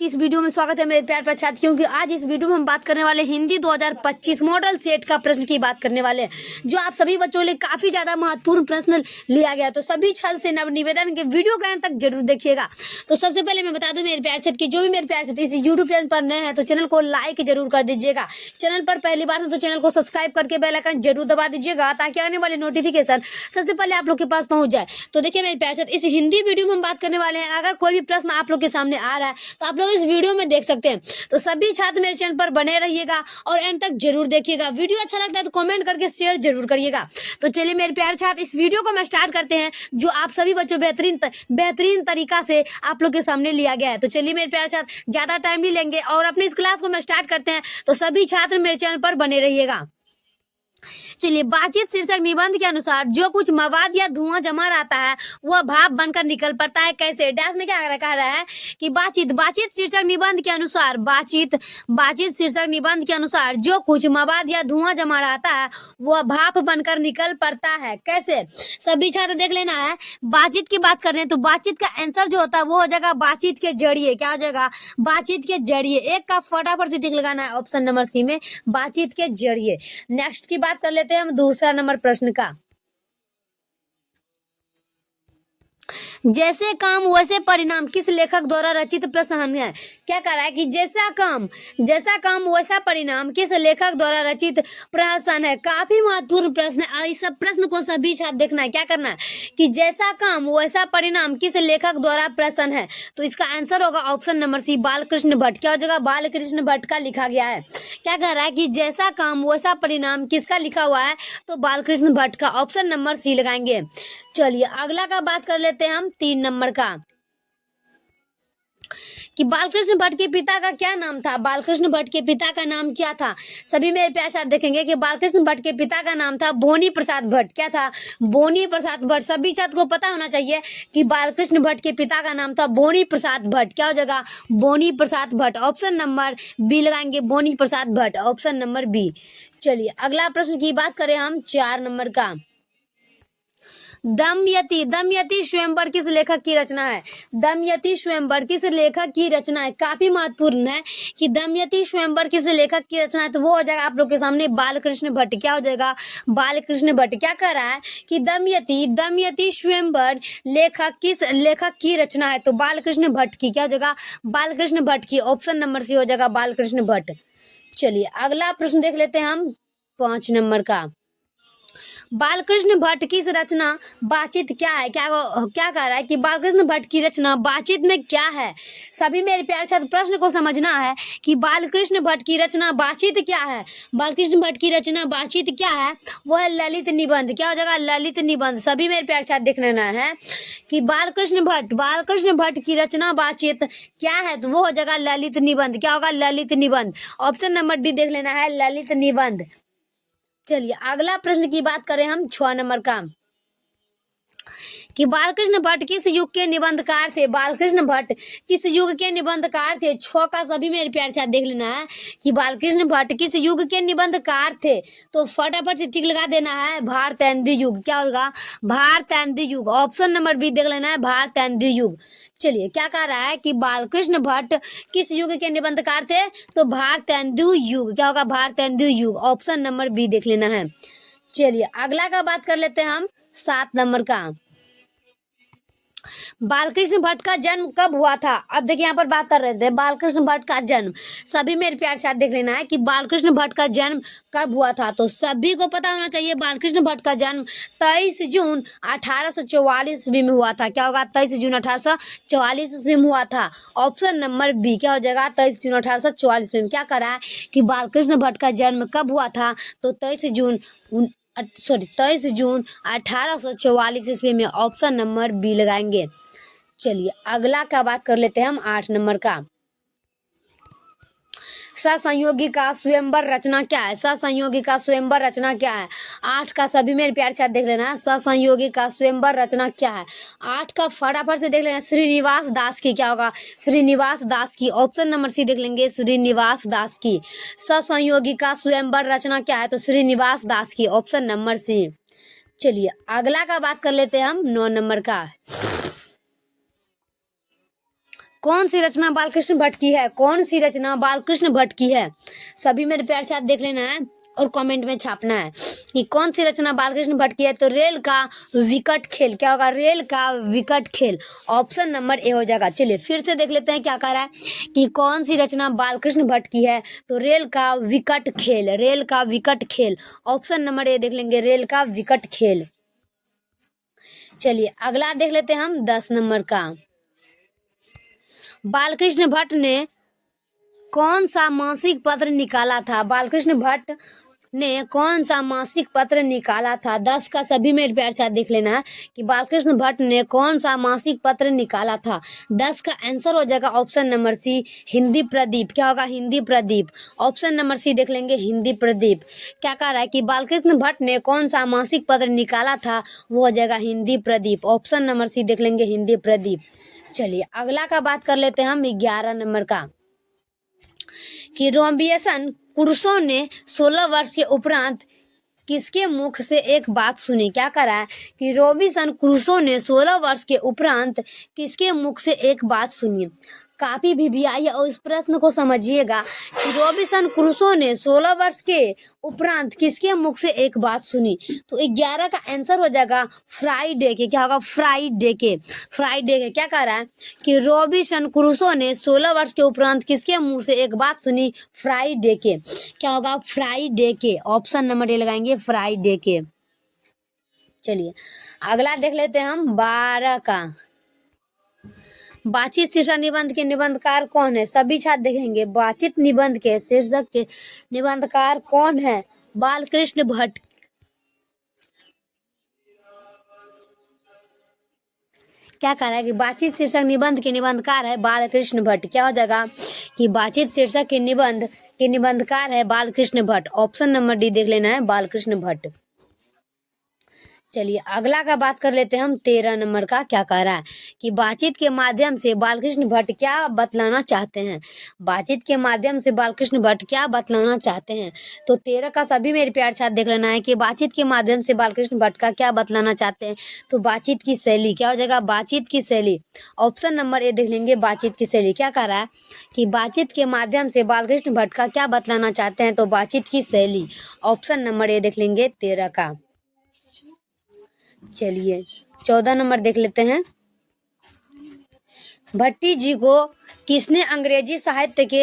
की इस वीडियो में स्वागत है मेरे प्यार प्यारे छात्रियों की। आज इस वीडियो में हम बात करने वाले हिंदी 2025 मॉडल सेट का प्रश्न की बात करने वाले हैं, जो आप सभी बच्चों के लिए काफी ज्यादा महत्वपूर्ण प्रश्न लिया गया। तो सभी छात्र से निवेदन के वीडियो के अंत तक जरूर देखिएगा। तो सबसे पहले मैं बता दूं मेरे प्यार छात्र की जो भी मेरे प्यार छात्र इस यूट्यूब चैनल पर नए हैं तो चैनल को लाइक जरूर कर दीजिएगा। चैनल पर पहली बार हो तो चैनल को सब्सक्राइब करके बेल आइकन जरूर दबा दीजिएगा ताकि आने वाले नोटिफिकेशन सबसे पहले आप लोग के पास पहुंच जाए। तो देखिए मेरे प्यार छात्र इस हिंदी वीडियो में हम बात करने वाले हैं। अगर कोई भी प्रश्न आप लोग के सामने आ रहा है तो आप लोग इस वीडियो में देख सकते हैं। तो सभी छात्र मेरे चैनल पर बने रहिएगा और एंड तक जरूर देखिएगा। वीडियो अच्छा लगता है तो कमेंट करके शेयर जरूर करिएगा। तो चलिए मेरे प्यारे छात्र इस वीडियो को मैं स्टार्ट करते हैं, जो आप सभी बच्चों बेहतरीन तरीका से आप लोग के सामने लिया गया है। तो चलिए मेरे प्यारे छात्र ज्यादा टाइम नहीं लेंगे और अपनी इस क्लास को मैं स्टार्ट करते हैं। तो सभी छात्र मेरे चैनल पर बने रहिएगा। चलिए, बातचीत शीर्षक निबंध के अनुसार जो कुछ मवाद या धुआं जमा रहता है वह भाप बनकर निकल पड़ता है। कैसे? डैश में क्या कह रहा है कि बातचीत शीर्षक निबंध के अनुसार बातचीत शीर्षक निबंध के अनुसार जो कुछ मवाद या धुआं जमा रहता है वह भाप बनकर निकल पड़ता है। कैसे? सभी छात्र देख लेना है। बातचीत की बात कर रहे हैं तो बातचीत का आंसर जो होता है वो हो जाएगा बातचीत के जरिए। क्या हो जाएगा? बातचीत के जरिए। एक का फटाफट से टिक लगाना है ऑप्शन नंबर सी में, बातचीत के जरिए। नेक्स्ट की बात कर लेते हैं हम दूसरा नंबर प्रश्न का। जैसे काम वैसे परिणाम किस लेखक द्वारा रचित प्रश्न है? क्या कह रहा है कि जैसा काम वैसा परिणाम किस लेखक द्वारा रचित प्रश्न है। काफी महत्वपूर्ण प्रश्न है। इस सब प्रश्न को सभी छात्र देखना है। क्या करना है कि जैसा काम वैसा परिणाम किस लेखक द्वारा प्रश्न है। तो इसका आंसर होगा option number C, Balkrishna Bhatt. क्या हो जाएगा? बालकृष्ण भट्ट का लिखा गया है। क्या कह रहा है कि जैसा काम वैसा परिणाम किसका लिखा हुआ है? तो बालकृष्ण भट्ट का। ऑप्शन नंबर सी लगाएंगे। चलिए अगला का बात कर लेते हैं हम 3 नंबर का कि बालकृष्ण भट्ट के पिता का क्या नाम था। बालकृष्ण भट्ट के पिता का नाम क्या था? सभी मेरे प्यारे साथ देखेंगे कि बालकृष्ण भट्ट के पिता का नाम था बोनी प्रसाद भट्ट। क्या था? बोनी प्रसाद भट्ट। सभी छात्र को पता होना चाहिए कि बालकृष्ण भट्ट के पिता का नाम था बोनी प्रसाद भट्ट। क्या हो जाएगा? Boni Prasad Bhatt. Option number B लगाएंगे, Boni Prasad Bhatt. Option number B. चलिए अगला प्रश्न की बात करें हम 4 नंबर का। दमयंती स्वयंवर किस लेखक की रचना है? दमयंती स्वयंवर किस लेखक की रचना है? काफी महत्वपूर्ण है कि दमयंती स्वयंवर किस लेखक की रचना है। तो वो हो जाएगा आप लोग के सामने बालकृष्ण भट्ट। क्या हो जाएगा? बालकृष्ण भट्ट। क्या कर रहा है कि दमयंती स्वयंवर किस लेखक की रचना है। तो बालकृष्ण भट्ट की। क्या हो जाएगा? बालकृष्ण भट्ट की। ऑप्शन नंबर सी हो जाएगा बालकृष्ण भट्ट। चलिए अगला प्रश्न देख लेते हैं हम 5 नंबर का। बालकृष्ण भट्ट की रचना बातचीत क्या है? क्या कह रहा है कि बालकृष्ण भट्ट की रचना बातचीत में क्या है? सभी मेरे प्यारे छात्र प्रश्न को समझना है कि बालकृष्ण भट्ट की रचना बातचीत क्या है। बालकृष्ण भट्ट की रचना बातचीत क्या है? वो है ललित निबंध। क्या हो जाएगा? ललित निबंध। सभी मेरे प्यारे छात्र देख लेना है कि बालकृष्ण भट्ट की रचना बातचीत क्या है। तो वो हो जाएगा ललित निबंध। क्या होगा? ललित निबंध। ऑप्शन नंबर डी देख लेना है, ललित निबंध। चलिए अगला प्रश्न की बात करें हम 6 नंबर का कि बालकृष्ण भट्ट किस युग के निबंधकार थे। बालकृष्ण भट्ट किस युग के निबंधकार थे? 6 का सभी मेरे प्यारे साथ देख लेना है कि बालकृष्ण भट्ट किस युग के निबंधकार थे। तो फटाफट से टिक लगा देना है, भारतेंदु युग। क्या होगा? भारतेंदु युग। ऑप्शन नंबर बी देख लेना है, भारतेंदु युग। चलिए क्या कह रहा है कि बालकृष्ण भट्ट किस युग के निबंधकार थे? तो भारतेंदु युग। क्या होगा? भारतेंदु युग। ऑप्शन नंबर बी देख लेना है। चलिए अगला का बात कर लेते हैं हम 7 नंबर का। बालकृष्ण भट्ट का जन्म कब हुआ था? अब देखिए यहाँ पर बात कर रहे थे बालकृष्ण भट्ट का जन्म। सभी मेरे प्यार साथ देख लेना है कि बालकृष्ण भट्ट का जन्म कब हुआ था। तो सभी को पता होना चाहिए बालकृष्ण भट्ट का जन्म 23 जून 1844 ईस्वी में हुआ था। क्या होगा? 23 जून 1844 ईस्वी में हुआ था। Option number B. क्या हो जाएगा? 23 जून 1844 में। क्या करा है कि बालकृष्ण भट्ट का जन्म कब हुआ था? तो 23 जून 1844 ईस्वी में। ऑप्शन नंबर बी लगाएंगे। चलिए अगला का बात कर लेते हैं हम 8 नंबर का। ससंयोगी का स्वयंवर रचना क्या है? ससंयोगी का स्वयंवर रचना क्या है? 8 का सभी मेरे प्यार साथ देख लेना है, ससंयोगी का स्वयंवर रचना क्या है? 8 का फटाफट से देख लेना, श्रीनिवास दास की। क्या होगा? श्रीनिवास दास की। ऑप्शन नंबर सी देख लेंगे, श्रीनिवास दास की। ससंयोगी का स्वयंवर रचना क्या है? तो श्रीनिवास दास की। Option number C. चलिए अगला का बात कर लेते हैं हम 9 नंबर का। कौन सी रचना बालकृष्ण भट्ट की है? कौन सी रचना बालकृष्ण भट्ट की है? सभी मेरे प्यार साथ देख लेना है और कमेंट में छापना है कि कौन सी रचना बालकृष्ण भट्ट की है। तो रेल का विकट खेल। क्या होगा? रेल का विकट खेल। ऑप्शन नंबर ए हो जाएगा। चलिए फिर से देख लेते हैं क्या कह रहा है कि कौन सी रचना बालकृष्ण भट्ट की है। तो रेल का विकट खेल। रेल का विकट खेल। ऑप्शन नंबर ए देख लेंगे, रेल का विकट खेल। चलिए अगला देख लेते हैं हम 10 नंबर का। बालकृष्ण भट्ट ने कौन सा मासिक पत्र निकाला था? बालकृष्ण भट्ट ने कौन सा मासिक पत्र निकाला था? 10 का सभी मेरे प्यार साथ देख लेना है कि बालकृष्ण भट्ट ने कौन सा मासिक पत्र निकाला था। 10 का आंसर हो जाएगा option number C, Hindi Pradeep. क्या होगा? Hindi Pradeep. Option number C देख लेंगे, हिंदी प्रदीप। क्या कह रहा है कि बालकृष्ण भट्ट ने कौन सा मासिक पत्र निकाला था? वो हो जाएगा Hindi Pradeep. Option number C देख लेंगे, हिंदी प्रदीप। चलिए अगला का बात कर लेते हैं हम 11 नंबर का कि रॉबिन्सन क्रूसो ने 16 वर्ष के उपरांत किसके मुख से एक बात सुनी? क्या करा है कि रॉबिन्सन क्रूसो ने 16 वर्ष के उपरांत किसके मुख से एक बात सुनी? काफी भी आई है और इस प्रश्न को समझिएगा कि रॉबिन्सन क्रूसो ने 16 वर्ष के उपरांत किसके मुख से एक बात सुनी। तो 11 का आंसर हो जाएगा फ्राइडे के। क्या होगा? फ्राइडे के। फ्राइडे के। क्या कह रहा है कि रॉबिन्सन क्रूसो ने 16 वर्ष के उपरांत किसके मुंह से एक बात सुनी? फ्राइडे के। क्या होगा? फ्राइडे के। ऑप्शन नंबर ए लगाएंगे, फ्राइडे के। चलिए अगला देख लेते हैं हम 12 का। बातचीत शीर्षक निबंध के निबंधकार कौन है? सभी छात्र देखेंगे बातचीत निबंध के शीर्षक के निबंधकार कौन है? बालकृष्ण भट्ट। क्या कह रहा है कि बातचीत शीर्षक निबंध के निबंधकार है बालकृष्ण भट्ट। क्या हो जाएगा कि बातचीत शीर्षक के निबंध के निबंधकार है Balkrishna Bhatt. Option number D देख लेना है, बालकृष्ण भट्ट। चलिए अगला का बात कर लेते हैं हम 13 नंबर का। क्या कह रहा है कि बातचीत के माध्यम से बालकृष्ण भट्ट क्या बतलाना चाहते हैं? बातचीत के माध्यम से बालकृष्ण भट्ट क्या बतलाना चाहते हैं? तो 13 का सभी मेरे प्यार साथ देख लेना है कि बातचीत के माध्यम से बालकृष्ण भट्ट का क्या बतलाना चाहते हैं। तो बातचीत की शैली। क्या हो जाएगा? बातचीत की शैली। ऑप्शन नंबर ए देख लेंगे, बातचीत की शैली। क्या कह रहा है कि बातचीत के माध्यम से बालकृष्ण भट्ट का क्या बतलाना चाहते हैं? तो बातचीत की शैली। ऑप्शन नंबर ए देख लेंगे 13 का। चलिए 14 नंबर देख लेते हैं। भट्टी जी को किसने अंग्रेजी साहित्य के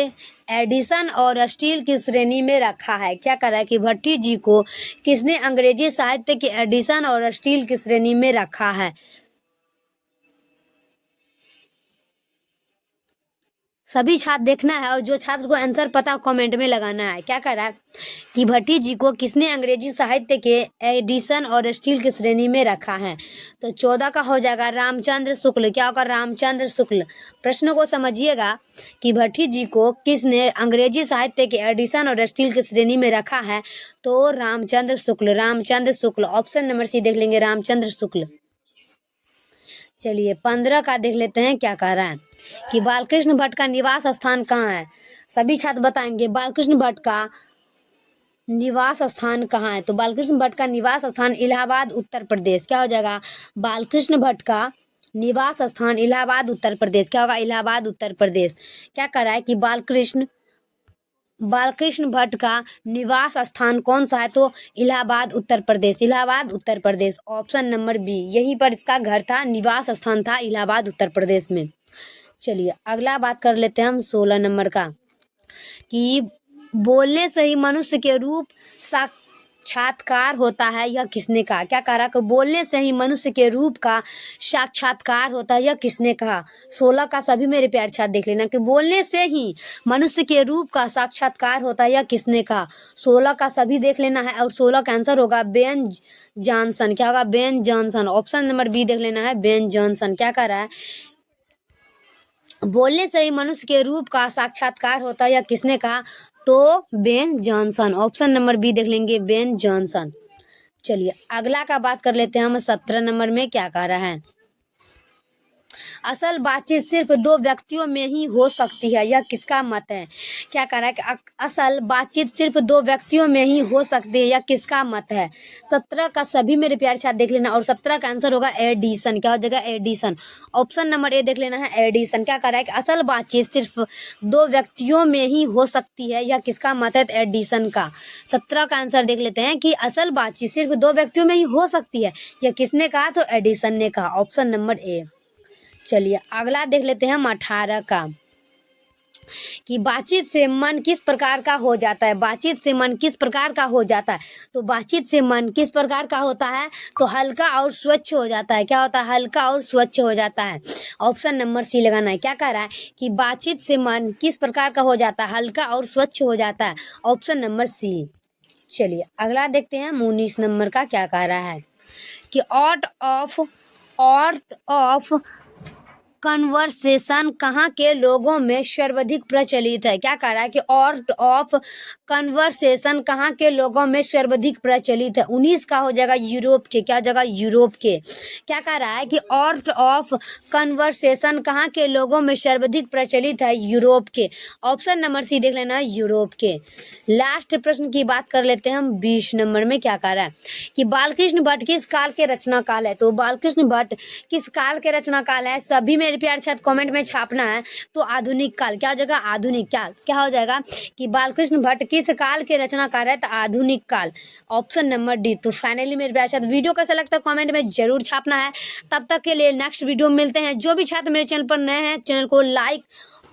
एडिशन और स्टील की श्रेणी में रखा है? क्या कह रहा है कि भट्टी जी को किसने अंग्रेजी साहित्य के एडिशन और स्टील की श्रेणी में रखा है? सभी छात्र देखना है और जो छात्र को आंसर पता कमेंट में लगाना है। क्या कह रहा है कि भट्टी जी को किसने अंग्रेजी साहित्य के एडिशन और स्टील की श्रेणी में रखा है? तो 14 का हो जाएगा रामचंद्र शुक्ल। क्या होगा? रामचंद्र शुक्ल। प्रश्न को समझिएगा कि भट्टी जी को किसने अंग्रेजी साहित्य के एडिशन और स्टील की श्रेणी में रखा है? तो Ramchandra Shukla. Ramchandra Shukla. Option number C देख लेंगे, रामचंद्र शुक्ल। चलिए 15 का देख लेते हैं। क्या कह रहा है कि बालकृष्ण भट्ट का निवास स्थान कहाँ है? सभी छात्र बताएंगे बालकृष्ण भट्ट का निवास स्थान कहाँ है? तो बालकृष्ण भट्ट का निवास स्थान इलाहाबाद उत्तर प्रदेश। क्या हो जाएगा? बालकृष्ण भट्ट का निवास स्थान इलाहाबाद उत्तर प्रदेश। क्या होगा? इलाहाबाद उत्तर प्रदेश। क्या कह रहा है कि बालकृष्ण भट्ट का निवास स्थान कौन सा है? तो Allahabad Uttar Pradesh. Allahabad Uttar Pradesh. Option number B, यहीं पर इसका घर था, निवास स्थान था इलाहाबाद उत्तर प्रदेश में। चलिए अगला बात कर लेते हैं हम 16 नंबर का कि बोलने से ही मनुष्य के रूप साक्षात्कार होता है, यह किसने कहा? क्या कह रहा है कि बोलने से ही मनुष्य के रूप का साक्षात्कार होता है, यह किसने कहा? 16 का सभी मेरे प्यार छात्र देख लेना कि बोलने से ही मनुष्य के रूप का साक्षात्कार होता है, यह किसने कहा? 16 का सभी देख लेना है और 16 का आंसर होगा बेन जॉनसन। क्या होगा? Ben Johnson. Option number B देख लेना है, बेन जॉनसन। क्या कह रहा है? बोलने से ही मनुष्य के रूप का साक्षात्कार होता है, यह किसने कहा? तो Ben Johnson. Option number B देख लेंगे, बेन जॉनसन। चलिए अगला का बात कर लेते हैं हम 17 नंबर में। क्या कह रहा है असल बातचीत सिर्फ दो व्यक्तियों में ही हो सकती है, यह किसका मत है? क्या कह रहा है कि असल बातचीत सिर्फ दो व्यक्तियों में ही हो सकती है, यह किसका मत है? 17 का सभी मेरे प्यारे छात्र देख लेना और 17 का आंसर होगा एडिसन। क्या हो जाएगा? एडिसन। ऑप्शन नंबर ए देख लेना है, एडिसन। क्या कह रहा है कि असल बातचीत सिर्फ दो व्यक्तियों में ही हो सकती है, यह किसका मत है? एडिसन का। 17 का आंसर देख लेते हैं कि असल बातचीत सिर्फ दो व्यक्तियों में ही हो सकती है, यह किसने कहा? तो एडिसन ने कहा। Option number A. चलिए अगला देख लेते हैं हम 18 का, कि बातचीत से मन किस प्रकार का हो जाता है? बातचीत से मन किस प्रकार का हो जाता है? तो बातचीत से मन किस प्रकार का होता है? तो हल्का और स्वच्छ हो जाता है। क्या होता है? हल्का और स्वच्छ हो जाता है। ऑप्शन नंबर सी लगाना है। क्या कह रहा है कि बातचीत से मन किस प्रकार का हो जाता है? हल्का और स्वच्छ हो जाता है। Option number C. चलिए अगला देखते हैं 19 नंबर का क्या कह रहा है, कि आर्ट ऑफ कन्वर्सेशन कहाँ के लोगों में सर्वाधिक प्रचलित है? क्या कह रहा है कि आर्ट ऑफ कन्वर्सेशन कहाँ के लोगों में सर्वाधिक प्रचलित है? 19 का हो जाएगा यूरोप के। क्या हो जाएगा? यूरोप के। क्या कह रहा है कि आर्ट ऑफ कन्वर्सेशन कहाँ के लोगों में सर्वाधिक प्रचलित है? यूरोप के। ऑप्शन नंबर सी देख लेना, यूरोप के। लास्ट प्रश्न की बात कर लेते हैं हम 20 नंबर में। क्या कह रहा है कि बालकृष्ण भट्ट किस काल के रचना काल है? तो बालकृष्ण भट्ट किस काल के रचना काल है? सभी मेरे प्यारे छात्र कमेंट में छापना है। तो आधुनिक काल। क्या हो जाएगा? आधुनिक काल। क्या हो जाएगा कि बालकृष्ण भट्ट किस काल के रचनाकार है? तो आधुनिक काल। Option number D. तो फाइनली मेरे प्यारे छात्र वीडियो कैसा लगता है कमेंट में जरूर छापना है। तब तक के लिए नेक्स्ट वीडियो में मिलते हैं। जो भी छात्र मेरे चैनल पर नए हैं चैनल को लाइक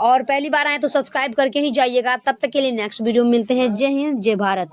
और पहली बार आए तो सब्सक्राइब करके ही जाइएगा। तब तक के लिए नेक्स्ट वीडियो में मिलते हैं। जय हिंद, जय भारत।